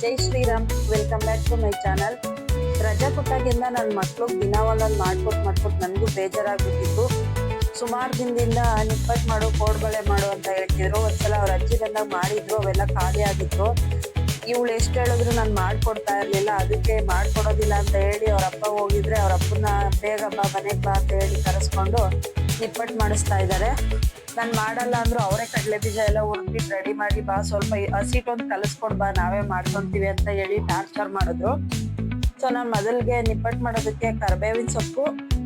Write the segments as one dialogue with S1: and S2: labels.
S1: Jai Shriram. Welcome back to my channel. ರಜಾ ಕೊಟ್ಟಾಗಿಂದ ನನ್ನ ಮಕ್ಳಿಗೆ ದಿನ ಒಂದೊಂದು ಮಾಡ್ಕೊಟ್ಟು ನನಗೂ ಬೇಜಾರಾಗ್ಬಿಟ್ಟಿತ್ತು. ಸುಮಾರು ದಿನದಿಂದ ನಿಪ್ಪಟ್ಟು ಮಾಡು, ಕೋಡ್ಬಳೆ ಮಾಡು ಅಂತ ಹೇಳ್ತಿದ್ರು. ಒಂದ್ಸಲ ಅವ್ರ ಅಜ್ಜಿ ಬಂದಾಗ ಮಾಡಿದ್ರು, ಅವೆಲ್ಲ ಖಾಲಿ ಆಗಿತ್ತು. ಇವಳು ಎಷ್ಟು ಹೇಳಿದ್ರು ನಾನು ಮಾಡ್ಕೊಡ್ತಾ ಇರಲಿಲ್ಲ. ಅದಕ್ಕೆ ಮಾಡ್ಕೊಡೋದಿಲ್ಲ ಅಂತ ಹೇಳಿ ಅವ್ರ ಅಪ್ಪ ಹೋಗಿದ್ರೆ ಅವ್ರ ಅಪ್ಪನ ಬೇಗ ಬಾ ಮನೆಗೆ ಬಾ ಅಂತ ಹೇಳಿ ಕರೆಸ್ಕೊಂಡು ನಿಪ್ಪಟ್ಟು ಮಾಡಿಸ್ತಾ ಇದ್ದಾರೆ. ನಾನು ಮಾಡಲ್ಲ ಅಂದ್ರು ಅವರೇ ಕಡಲೆ ಬೀಜ ಎಲ್ಲ ಹುರ್ಬಿಟ್ಟು ರೆಡಿ ಮಾಡಿ, ಬಾ ಸ್ವಲ್ಪ ಹಸಿಟ್ಟೊಂದು ಕಲಿಸ್ಕೊಡ್ ಬಾ, ನಾವೇ ಮಾಡ್ಕೊತೀವಿ ಅಂತ ಹೇಳಿ ಟಾರ್ಚರ್ ಮಾಡಿದ್ರು. ಸೊ ನಾನು ಮೊದಲಿಗೆ ನಿಪ್ಪಟ್ಟು ಮಾಡೋದಕ್ಕೆ ಕರಿಬೇವಿನ ಸೊಪ್ಪು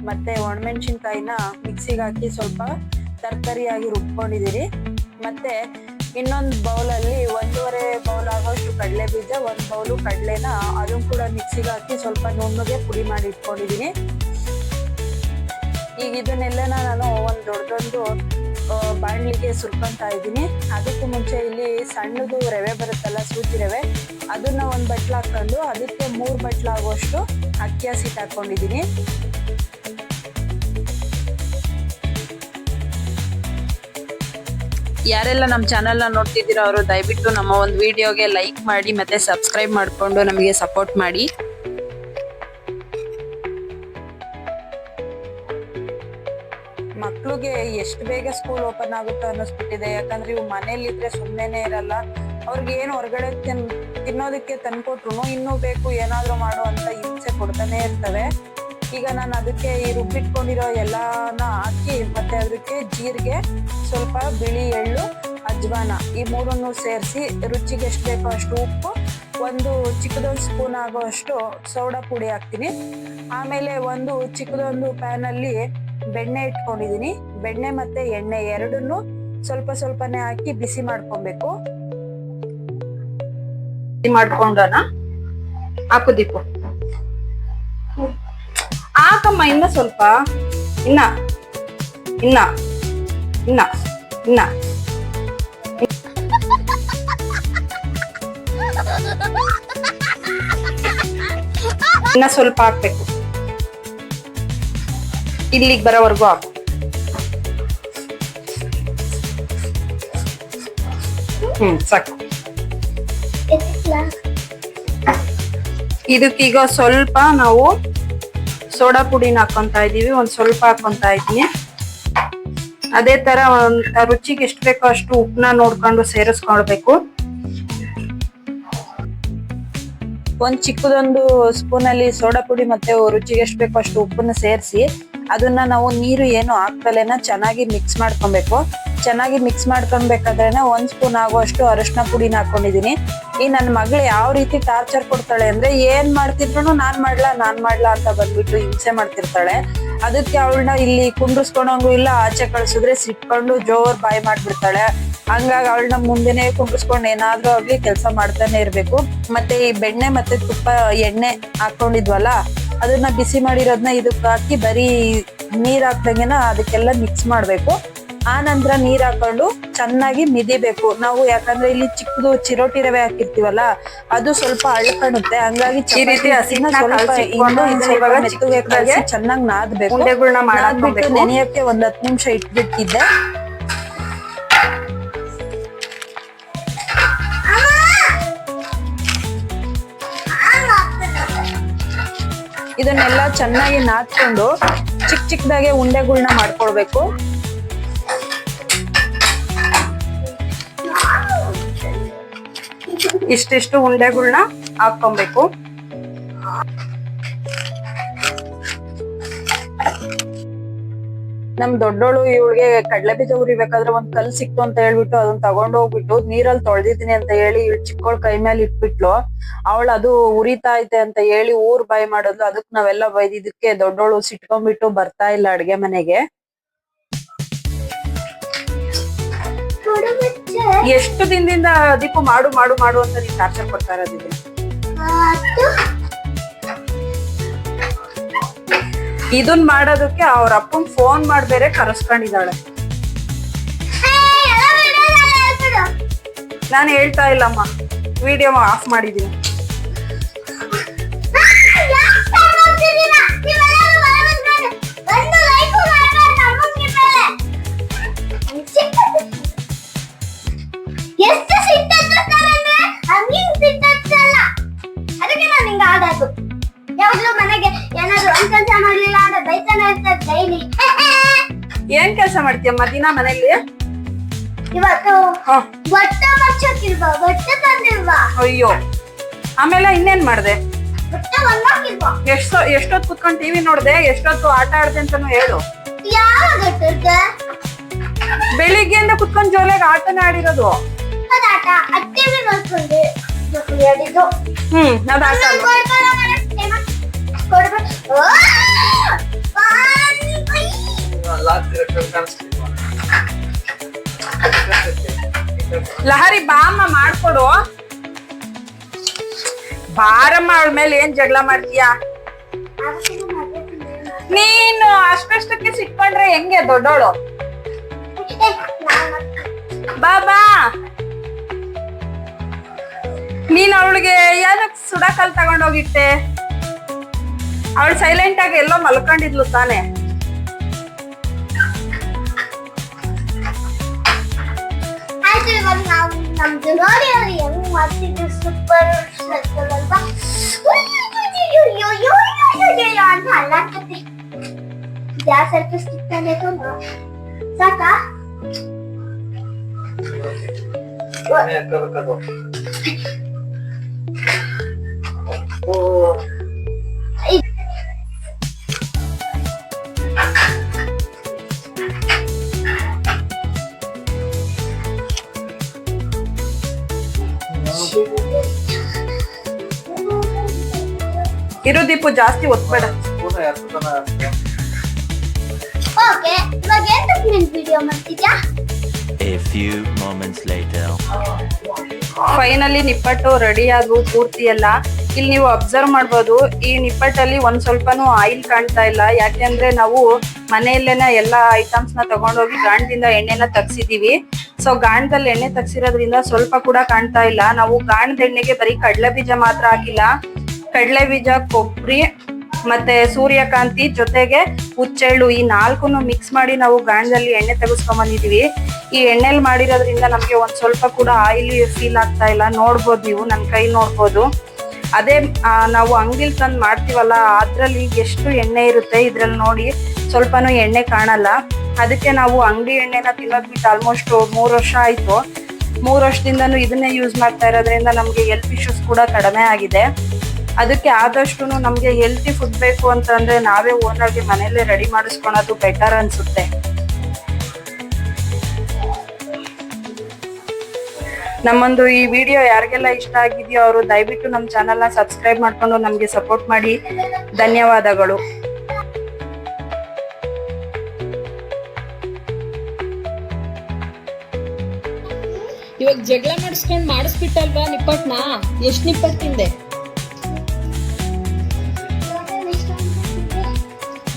S1: ಮತ್ತೆ ಒಣಮೆಣಸಿನ್ಕಾಯಿನ ಮಿಕ್ಸಿಗೆ ಹಾಕಿ ಸ್ವಲ್ಪ ತರಕಾರಿಯಾಗಿ ರುಬ್ಕೊಂಡಿದ್ದೀನಿ. ಮತ್ತೆ ಇನ್ನೊಂದು ಬೌಲಲ್ಲಿ 1.5 ಬೌಲ್ ಆಗೋಷ್ಟು ಕಡಲೆ ಬೀಜ, 1 ಬೌಲು ಕಡಲೆನ ಅದನ್ನು ಕೂಡ ಮಿಕ್ಸಿಗೆ ಹಾಕಿ ಸ್ವಲ್ಪ ನುಣ್ಣಗೆ ಪುಡಿ ಮಾಡಿ ಇಟ್ಕೊಂಡಿದ್ದೀನಿ. ಈಗ ಇದನ್ನೆಲ್ಲನ ನಾನು ಒಂದು ದೊಡ್ಡದೊಂದು ಬಾಣಲಿಗೆ ಸುರ್ಕೊಂತಾ ಇದ್ದೀನಿ. ಅದಕ್ಕೂ ಮುಂಚೆ ಇಲ್ಲಿ ಸಣ್ಣದು ರವೆ ಬರುತ್ತಲ್ಲ, ಸೂಜಿ ರವೆ, ಅದನ್ನ ಒಂದು ಬಟ್ಲು ಹಾಕೊಂಡು ಅದಕ್ಕೆ 3 ಬಟ್ಲು ಆಗುವಷ್ಟು ಅಕ್ಕಿ ಹಸಿಟ್ಟು ಹಾಕೊಂಡಿದ್ದೀನಿ. ಯಾರೆಲ್ಲ ನಮ್ಮ ಚಾನಲ್ನ ನೋಡ್ತಿದ್ದೀರೋ ಅವರು ದಯವಿಟ್ಟು ನಮ್ಮ ಒಂದು ವಿಡಿಯೋಗೆ ಲೈಕ್ ಮಾಡಿ ಮತ್ತೆ ಸಬ್ಸ್ಕ್ರೈಬ್ ಮಾಡಿಕೊಂಡು ನಮಗೆ ಸಪೋರ್ಟ್ ಮಾಡಿ. ಮಕ್ಳಿಗೆ ಎಷ್ಟು ಬೇಗ ಸ್ಕೂಲ್ ಓಪನ್ ಆಗುತ್ತೋ ಅನ್ನಿಸ್ಬಿಟ್ಟಿದೆ. ಯಾಕಂದ್ರೆ ಇವು ಮನೇಲಿದ್ರೆ ಸುಮ್ಮನೆ ಇರಲ್ಲ. ಅವ್ರಿಗೆ ಏನು ಹೊರಗಡೆ ತಿನ್ನೋದಕ್ಕೆ ತಂದ್ಕೊಟ್ರು ಇನ್ನೂ ಬೇಕು ಏನಾದ್ರು ಮಾಡು ಅಂತ ಹಿಂಸೆ ಕೊಡ್ತಾನೆ ಇರ್ತವೆ. ಈಗ ನಾನು ಅದಕ್ಕೆ ಈ ರುಬ್ಬಿಟ್ಕೊಂಡಿರೋ ಎಲ್ಲಾನ ಹಾಕಿ ಮತ್ತೆ ಅದಕ್ಕೆ ಜೀರಿಗೆ, ಸ್ವಲ್ಪ ಬಿಳಿ ಎಳ್ಳು, ಅಜ್ವಾನ ಈ 3 ಸೇರಿಸಿ ರುಚಿಗೆ ಎಷ್ಟು ಬೇಕೋ ಅಷ್ಟು ಉಪ್ಪು, ಒಂದು ಚಿಕ್ಕದೊಂದು ಸ್ಪೂನ್ ಆಗೋ ಅಷ್ಟು ಸೋಡಾ ಪುಡಿ ಹಾಕ್ತೀನಿ. ಆಮೇಲೆ ಒಂದು ಚಿಕ್ಕದೊಂದು ಪ್ಯಾನಲ್ಲಿ ಬೆಣ್ಣೆ ಇಟ್ಕೊಂಡಿದ್ದೀನಿ. ಬೆಣ್ಣೆ ಮತ್ತೆ ಎಣ್ಣೆ ಎರಡನ್ನು ಸ್ವಲ್ಪ ಸ್ವಲ್ಪನೇ ಹಾಕಿ ಬಿಸಿ ಮಾಡ್ಕೊಬೇಕು. ಮಾಡ್ಕೊಂಡನ ಹಾಕು ದೀಪು, ಹಾಕಮ್ಮ, ಇನ್ನ ಸ್ವಲ್ಪ, ಇನ್ನ ಇನ್ನ ಇನ್ನ ಇನ್ನ ಇನ್ನ ಸ್ವಲ್ಪ ಹಾಕ್ಬೇಕು. ಇಲ್ಲಿಗೆ ಬರೋವರೆಗೂ ಹಾಕು. ಸಾಕು. ಇದಕ್ಕೀಗ ಸ್ವಲ್ಪ ನಾವು ಸೋಡಾ ಪುಡಿನ ಹಾಕೊಂತ ಇದೀವಿ. ಒಂದ್ ಸ್ವಲ್ಪ ಹಾಕೊಂತ ಇದೀನಿ. ಅದೇ ತರ ರುಚಿಗೆ ಎಷ್ಟು ಬೇಕೋ ಅಷ್ಟು ಉಪ್ಪನ್ನ ನೋಡ್ಕೊಂಡು ಸೇರಿಸ್ಕೊಳ್ಬೇಕು. ಒಂದ್ ಚಿಕ್ಕದೊಂದು ಸ್ಪೂನ್ ಅಲ್ಲಿ ಸೋಡಾ ಪುಡಿ ಮತ್ತೆ ರುಚಿಗೆ ಎಷ್ಟು ಬೇಕೋ ಅಷ್ಟು ಉಪ್ಪನ್ನ ಸೇರಿಸಿ ಅದನ್ನ ನಾವು ನೀರು ಏನು ಹಾಕ್ದಲೇನ ಚೆನ್ನಾಗಿ ಮಿಕ್ಸ್ ಮಾಡ್ಕೊಬೇಕು. ಚೆನ್ನಾಗಿ ಮಿಕ್ಸ್ ಮಾಡ್ಕೊಬೇಕಾದ್ರೇನೆ 1 ಸ್ಪೂನ್ ಆಗುವಷ್ಟು ಅರಿಶಿನ ಪುಡಿನ ಹಾಕೊಂಡಿದೀನಿ. ಈ ನನ್ನ ಮಗಳು ಯಾವ ರೀತಿ ಟಾರ್ಚರ್ ಕೊಡ್ತಾಳೆ ಅಂದ್ರೆ, ಏನ್ ಮಾಡ್ತಿದ್ರು ನಾನ್ ಮಾಡ್ಲಾ ಅಂತ ಬಂದ್ಬಿಟ್ಟು ಹಿಂಸೆ ಮಾಡ್ತಿರ್ತಾಳೆ. ಅದಕ್ಕೆ ಅವಳನ್ನ ಇಲ್ಲಿ ಕುಂಡ್ರಿಸ್ಕೊಂಡಂಗೂ ಇಲ್ಲ, ಆಚೆ ಕಳ್ಸಿದ್ರೆ ಸಿಟ್ಕೊಂಡು ಜೋರ್ ಬಾಯಿ ಮಾಡ್ಬಿಡ್ತಾಳೆ. ಹಂಗಾಗಿ ಅವಳನ್ನ ಮುಂದೆನೆ ಕುಂಡ್ರಿಸ್ಕೊಂಡು ಏನಾದ್ರೂ ಆಗ್ಲಿ ಕೆಲಸ ಮಾಡ್ತಾನೆ ಇರ್ಬೇಕು. ಮತ್ತೆ ಈ ಬೆಣ್ಣೆ ಮತ್ತೆ ತುಪ್ಪ ಎಣ್ಣೆ ಹಾಕೊಂಡಿದ್ವಲ್ಲ, ಅದನ್ನ ಬಿಸಿ ಮಾಡಿರೋದನ್ನ ಇದಕ್ಕೆ ಹಾಕಿ ಬರೀ ನೀರ್ ಹಾಕ್ದಂಗೆನ ಅದಕ್ಕೆಲ್ಲ ಮಿಕ್ಸ್ ಮಾಡ್ಬೇಕು. ಆ ನಂತರ ನೀರ್ ಹಾಕೊಂಡು ಚೆನ್ನಾಗಿ ಮಿದಿಬೇಕು ನಾವು. ಯಾಕಂದ್ರೆ ಇಲ್ಲಿ ಚಿಕ್ಕದು ಚಿರೋಟಿ ರವೆ ಹಾಕಿರ್ತೀವಲ್ಲ, ಅದು ಸ್ವಲ್ಪ ಅಳ್ಕಣುತ್ತೆ. ಹಂಗಾಗಿ ಹಸಿನ ಸ್ವಲ್ಪ ಚೆನ್ನಾಗಿ ನಾದ್ಬೇಕು. ನಾದ್ಬಿಟ್ಟು ನೆನೆಯಕ್ಕೆ 10 ನಿಮಿಷ ಇಟ್ಬಿಟ್ಟಿದ್ದೆ. ಇದನ್ನೆಲ್ಲ ಚೆನ್ನಾಗಿ ನಾದ್ಕೊಂಡು ಚಿಕ್ಕದಾಗೆ ಉಂಡೆಗಳನ್ನ ಮಾಡ್ಕೊಳ್ಬೇಕು. ಇಷ್ಟಿಷ್ಟು ಉಂಡೆಗಳನ್ನ ಹಾಕೊಬೇಕು. ನಮ್ ದೊಡ್ಡೋಳು ಇವಳಿಗೆ ಕಡಲೆ ಬೀಜ ಉರಿಬೇಕಾದ್ರೆ ಒಂದ್ ಕಲ್ ಸಿಕ್ತು ಅಂತ ಹೇಳ್ಬಿಟ್ಟು ಅದನ್ನ ತಗೊಂಡ್ ಹೋಗ್ಬಿಟ್ಟು ನೀರಲ್ಲಿ ತೊಳೆದಿದ್ದೀನಿ ಅಂತ ಹೇಳಿ ಚಿಕ್ಕೋಳ್ ಕೈ ಮೇಲೆ ಇಟ್ಬಿಟ್ಲು. ಅವಳು ಅದು ಉರಿತಾ ಐತೆ ಅಂತ ಹೇಳಿ ಊರ್ ಬಾಯಿ ಮಾಡೋದು. ಅದಕ್ ನಾವೆಲ್ಲ ಬೈದಿದ್ದಕ್ಕೆ ದೊಡ್ಡೋಳು ಸಿಟ್ಕೊಂಡ್ಬಿಟ್ಟು ಬರ್ತಾ ಇಲ್ಲ ಅಡ್ಗೆ ಮನೆಗೆ. ಎಷ್ಟು ದಿನದಿಂದ ದೀಪು ಮಾಡು ಮಾಡು ಮಾಡು ಅಂತ ನೀನ್ ಟಾರ್ಚರ್ ಕೊಡ್ತಾ ಇರೋದಿದೆ. ಇದನ್ ಮಾಡೋದಕ್ಕೆ ಅವ್ರ ಅಪ್ಪನ್ ಫೋನ್ ಮಾಡಿ ಬೇರೆ ಕರೆಸ್ಕೊಂಡಿದ್ದಾಳೆ. ನಾನು ಹೇಳ್ತಾ ಇಲ್ಲಮ್ಮ, ವಿಡಿಯೋ ಆಫ್ ಮಾಡಿದೀನಿ.
S2: ಎಷ್ಟು ಸಿಟ್ಟು ಅಂದ್ರೆ ಹಂಗೆ ಸಿಟ್ಟಲ್ಲ.
S1: ಏನ್ ಕೆಲಸ ಮಾಡ್ತೀಯಮ್ಮ ದಿನ ಮನೇಲಿ?
S2: ಇವತ್ತು
S1: ಹ.
S2: ಬಟ್ಟೆ ಮಡ್ಚಕ್ಕಿಲ್ವಾ, ಬಟ್ಟೆ ತಂದಿಲ್ವಾ,
S1: ಅಯ್ಯೋ, ಆಮೇಲೆ ಇನ್ನೇನ್ ಮಾಡ್ದೆ?
S2: ಬಟ್ಟೆ ಒಣಗಿಲ್ವಾ,
S1: ಎಷ್ಟೊತ್ತು ಕುತ್ಕೊಂಡು ಟಿವಿ ನೋಡ್ದೆ, ಎಷ್ಟೊತ್ತು ಆಟ ಆಡ್ದೆ ಅಂತಾನು ಹೇಳು.
S2: ಯಾವಾಗ ಇಟ್ಟಿರ್ತೆ?
S1: ಬೆಳಿಗ್ಗೆಯಿಂದ ಕುತ್ಕೊಂಡ್ ಜೋಲಾಗ ಆಟನೇ ಆಡಿರೋದು.
S2: ಅದಾಟ ಟಿವಿ ನೋಡ್ಕೊಂಡು ಹೇಳಿದ್ದು.
S1: ಅದ್ ಆಟ ಅಲ್ವಾ? ಲಹರಿ ಬಾಮ್ಮ ಮಾಡ್ಕೊಡು. ಬಾರಮ್ಮ, ಅವಳ ಮೇಲೆ ಏನ್ ಜಗಳ ಮಾಡ್ತೀಯಾ ನೀನು? ಅಷ್ಟಕ್ಕೆ ಸಿಟ್ಕೊಂಡ್ರೆ ಹೆಂಗೆ ದೊಡ್ಡೋಳು? ಬಾಬಾ, ನೀನ್ ಅವಳಿಗೆ ಏನಕ್ ಸುಡಕಲ್ ತಗೊಂಡೋಗಿಟ್ಟೆ? ಅವಳು ಸೈಲೆಂಟ್ ಆಗಿ ಎಲ್ಲೋ ಮಲ್ಕೊಂಡಿದ್ಲು ತಾನೆ.
S2: ಆಯ್ತು, ಇವಾಗ ನಾವು ನಮ್ದು ನೋಡಿ ಅವ್ರು ಹೆಂಗ್ ಮಾಡ್ತಿದ್ರು, ಸೂಪರ್ ಸರ್ಕಲ್ ಅಲ್ವಾ ಅಂತ ಅಲ್ಲಾಡ್ತೈತಿ. ಯಾವ ಸರ್ಕಲ್ ಸಿಗ್ತಾನೆ ಸಾಕಾ?
S1: ಇರು ದೀಪು, ಜಾಸ್ತಿ ಒತ್ಬೇಡ.
S2: ಓಕೆ, ಇವಾಗ ಎಂತಕ್ಕೆ ನೀನ್ ವಿಡಿಯೋ ಮಾಡ್ತಿದ್ಯಾ?
S3: A few moments later.
S1: Finally nippattu ready ಆಗು ಪೂರ್ತಿ ಎಲ್ಲ. ಇಲ್ಲಿ ನೀವು ಅಬ್ಸರ್ವ್ ಮಾಡ್ಬೋದು, ಈ ನಿಪ್ಪಟ್ಟಲ್ಲಿ ಒಂದ್ ಸ್ವಲ್ಪನೂ ಆಯಿಲ್ ಕಾಣ್ತಾ ಇಲ್ಲ. ಯಾಕೆಂದ್ರೆ ನಾವು ಮನೆಯಲ್ಲೇನೆ ಎಲ್ಲ ಐಟಮ್ಸ್ ನ ತಗೊಂಡೋಗಿ ಗಾಣದಿಂದ ಎಣ್ಣೆನ ತಗ್ಸಿದೀವಿ. ಸೊ ಗಾಣದಲ್ಲಿ ಎಣ್ಣೆ ತಗ್ಸಿರೋದ್ರಿಂದ ಸ್ವಲ್ಪ ಕೂಡ ಕಾಣ್ತಾ ಇಲ್ಲ. ನಾವು ಗಾಣದ ಎಣ್ಣೆಗೆ ಬರೀ ಕಡಲೆ ಬೀಜ ಮಾತ್ರ ಹಾಕಿಲ್ಲ, ಕಡಲೆ ಬೀಜ, ಕೊಬ್ಬರಿ ಮತ್ತೆ ಸೂರ್ಯಕಾಂತಿ ಜೊತೆಗೆ ಹುಚ್ಚೆಳ್ಳು, ಈ 4 ಮಿಕ್ಸ್ ಮಾಡಿ ನಾವು ಗಾಣದಲ್ಲಿ ಎಣ್ಣೆ ತೆಗೆಸ್ಕೊಂಡ್ ಬಂದಿದೀವಿ. ಈ ಎಣ್ಣೆಲಿ ಮಾಡಿರೋದ್ರಿಂದ ನಮ್ಗೆ ಒಂದ್ ಸ್ವಲ್ಪ ಕೂಡ ಆಯಿಲ್ ಫೀಲ್ ಆಗ್ತಾ ಇಲ್ಲ. ನೋಡ್ಬೋದು, ನೀವು ನನ್ನ ಕೈ ನೋಡ್ಬೋದು. ಅದೇ ನಾವು ಅಂಗಡಿಲಿ ತಂದು ಮಾಡ್ತೀವಲ್ಲ, ಅದ್ರಲ್ಲಿ ಎಷ್ಟು ಎಣ್ಣೆ ಇರುತ್ತೆ, ಇದ್ರಲ್ಲಿ ನೋಡಿ ಸ್ವಲ್ಪನೂ ಎಣ್ಣೆ ಕಾಣಲ್ಲ. ಅದಕ್ಕೆ ನಾವು ಅಂಗಡಿ ಎಣ್ಣೆನ ತಿನ್ನೋದ್ ಬಿಟ್ಟು ಆಲ್ಮೋಸ್ಟ್ 3 ವರ್ಷ ಆಯ್ತು. 3 ವರ್ಷದಿಂದನೂ ಇದನ್ನೇ ಯೂಸ್ ಮಾಡ್ತಾ ಇರೋದ್ರಿಂದ ನಮ್ಗೆ ಹೆಲ್ತ್ ಇಶ್ಯೂಸ್ ಕೂಡ ಕಡಿಮೆ ಆಗಿದೆ. ಅದಕ್ಕೆ ಆದಷ್ಟು ನಮ್ಗೆ ಹೆಲ್ತಿ ಫುಡ್ ಬೇಕು ಅಂತಂದ್ರೆ ನಾವೇ ಓನ್ ಆಗಿ ಮನೇಲೆ ರೆಡಿ ಮಾಡಿಸ್ಕೊಳೋದು ಬೆಟರ್ ಅನ್ಸುತ್ತೆ. ನಮ್ಮೊಂದು ಈ ವಿಡಿಯೋ ಯಾರಿಗೆಲ್ಲ ಇಷ್ಟ ಆಗಿದೆಯೋ ಅವರು ದಯವಿಟ್ಟು ನಮ್ಮ ಚಾನೆಲ್ನ ಸಬ್ಸ್ಕ್ರೈಬ್ ಮಾಡ್ಕೊಂಡು ನಮ್ಗೆ ಸಪೋರ್ಟ್ ಮಾಡಿ. ಧನ್ಯವಾದಗಳು.
S4: ಇವಾಗ ಜಗಳ ಮಾಡಿಸ್ಬಿಟ್ಟಲ್ವಾ ನಿಪ್ಪಟ್ನ? ಎಷ್ಟ್ ನಿಪ್ಪಟ್ಟು ತಿಂದೆ?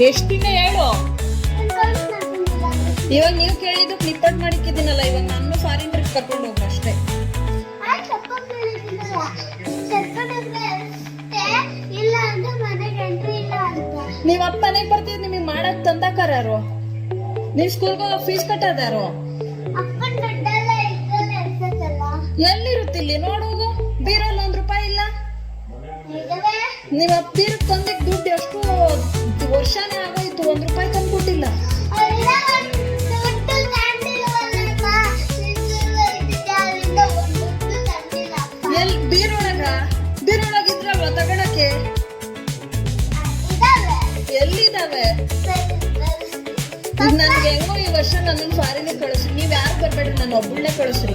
S4: ಎಷ್ಟ್ ತಿಂದೆ ಹೇಳು? ಇವಾಗ ನೀವು ಕೇಳಿದಕ್ಕೆ ನಿಪ್ಪಟ್ಟು ಮಾಡಿಕ್ಕಿದ್ದೀನಲ್ಲ, ಇವಾಗ ನಾನು ಫಾರಿನ್ ಟ್ರಿಪ್ ಕರ್ಕೊಂಡು ಹೋಗ್ರು ಅಷ್ಟೇ. ನೀವ್ ಅಪ್ಪ ಮನೆಗೆ ಬರ್ತಿದ್ ನಿಮಗೆ ಮಾಡಕ್ ತಂದಾಕಾರ ಯಾರು? ನೀವ್ ಸ್ಕೂಲ್ಗೆ ಹೋಗೋ ಫೀಸ್ ಕಟ್ಟೋದಾರು? ಎಲ್ಲಿರುತ್ತಿಲ್ಲಿ ನೋಡೋಗು, ಬೀರಲ್ಲಿ 1 ರೂಪಾಯಿ ಇಲ್ಲ. ನೀವ್ ಬೀರಕ್ ತಂದಿಕ್ ದುಡ್ಡು ಎಷ್ಟು ವರ್ಷನೇ ಆಗೋಯ್ತು, 1 ರೂಪಾಯಿ ತಂದ್ಬಿಟ್ಟಿಲ್ಲ. ಎಲ್ಲಿ ಬೀರೊಳಗಿದ್ರಲ್ವ ತಗೊಳಕ್ಕೆ? ಎಲ್ಲಿದಾವೆ? ನನ್ಗೆ ಹೆಂಗೋ ಈ ವರ್ಷ ನನ್ನನ್ನು ಫಾರಿನಿಗೆ ಕಳಿಸಿ. ನೀವ್ ಯಾರು ಬರ್ಬೇಡ್ರಿ, ನಾನು ಒಬ್ಬಳನ್ನೇ ಕಳಿಸ್ರಿ.